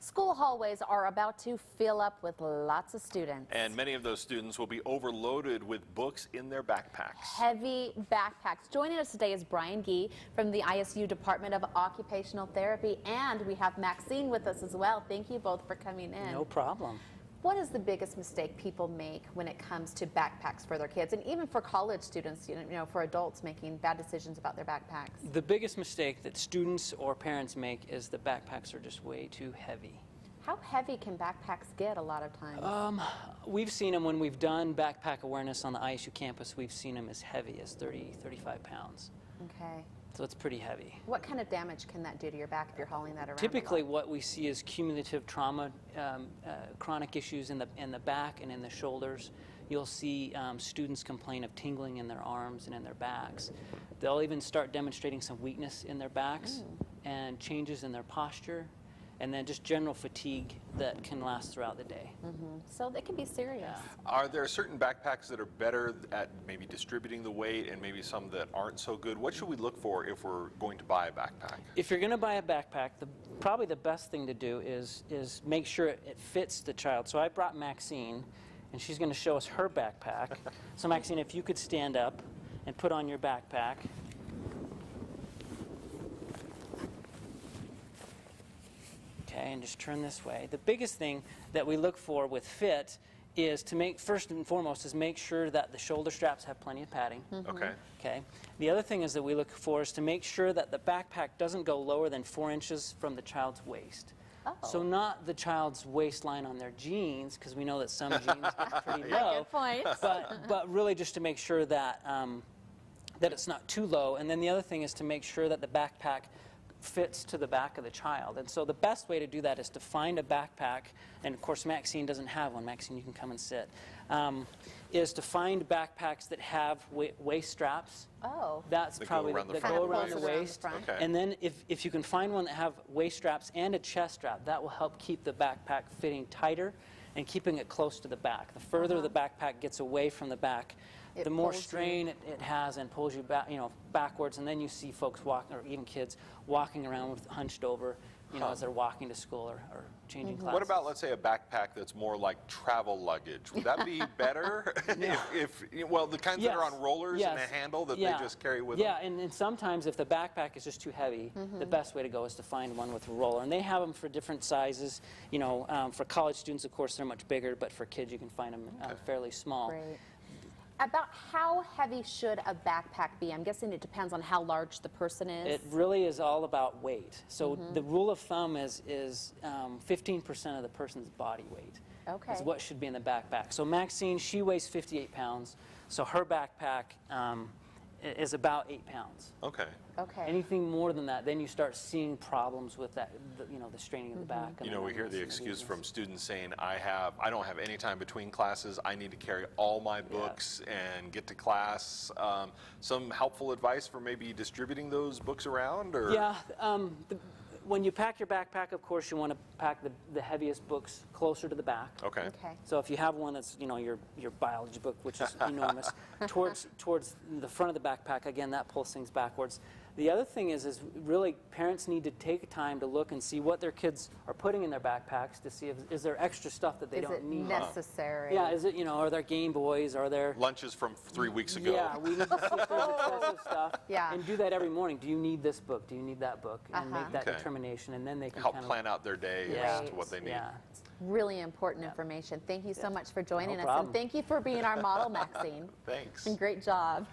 School hallways are about to fill up with lots of students. And many of those students will be overloaded with books in their backpacks. Heavy backpacks. Joining us today is Bryan Gee from the ISU Department of Occupational Therapy, and we have Maxine with us as well. Thank you both for coming in. No problem. What is the biggest mistake people make when it comes to backpacks for their kids, and even for college students, you know, for adults making bad decisions about their backpacks? The biggest mistake that students or parents make is the backpacks are just way too heavy. How heavy can backpacks get a lot of times? We've seen them when we've done backpack awareness on the ISU campus. We've seen them as heavy as 30, 35 pounds. Okay. So it's pretty heavy. What kind of damage can that do to your back if you're hauling that around? Typically what we see is cumulative trauma, chronic issues in the back and in the shoulders. You'll see students complain of tingling in their arms and in their backs. They'll even start demonstrating some weakness in their backs and changes in their posture, and then just general fatigue that can last throughout the day. So it can be serious. Yeah. Are there certain backpacks that are better at maybe distributing the weight and maybe some that aren't so good? What should we look for if we're going to buy a backpack? If you're going to buy a backpack, probably the best thing to do is make sure it fits the child. So I brought Maxine, and she's going to show us her backpack. So Maxine, if you could stand up and put on your backpack. Okay, and just turn this way. The biggest thing that we look for with fit is to make, first and foremost, is make sure that the shoulder straps have plenty of padding. Okay. Okay. The other thing is that we look for is to make sure that the backpack doesn't go lower than 4 inches from the child's waist. Oh. So not the child's waistline on their jeans, because we know that some jeans are pretty low. Good point. But really just to make sure that that it's not too low. And then the other thing is to make sure that the backpack fits to the back of the child. And so the best way to do that is to find a backpack, and of course Maxine doesn't have one. Maxine, you can come and sit. Is to find backpacks that have waist straps. Oh. That's that probably that go around the waist. Okay. And then if you can find one that have waist straps and a chest strap, that will help keep the backpack fitting tighter and keeping it close to the back. The further the backpack gets away from the back, the more strain it has and pulls you back, backwards. And then you see folks walking, or even kids walking around with hunched over, as they're walking to school or changing classes. What about, let's say, a backpack that's more like travel luggage? Would that be better? Well, the kinds that are on rollers and a handle that they just carry with them? Yeah, and sometimes if the backpack is just too heavy, the best way to go is to find one with a roller. And they have them for different sizes. For college students, of course, they're much bigger, but for kids, you can find them fairly small. Great. About how heavy should a backpack be? I'm guessing it depends on how large the person is. It really is all about weight. So the rule of thumb is 15% of the person's body weight is what should be in the backpack. So Maxine, she weighs 58 pounds. So her backpack is about 8 pounds. Okay. Okay. Anything more than that, then you start seeing problems with that, the straining of the back. We hear the excuse from students saying, I don't have any time between classes. I need to carry all my books and get to class. Some helpful advice for maybe distributing those books around? Or? Yeah. When you pack your backpack, of course, you want to pack the heaviest books closer to the back. Okay. So if you have one that's, your biology book, which is enormous, towards the front of the backpack, again, that pulls things backwards. The other thing is really parents need to take time to look and see what their kids are putting in their backpacks to see if is there extra stuff that they don't need. Is it necessary? Yeah, is it, are there Game Boys, are there lunches from 3 weeks ago? Yeah, we need to see if there's excessive stuff. Yeah. And do that every morning. Do you need this book? Do you need that book? And make that determination, and then they can help plan out their day as to what they need. Yeah. Really important information. Thank you so much for joining us. problem. And thank you for being our model, Maxine. Thanks. And great job.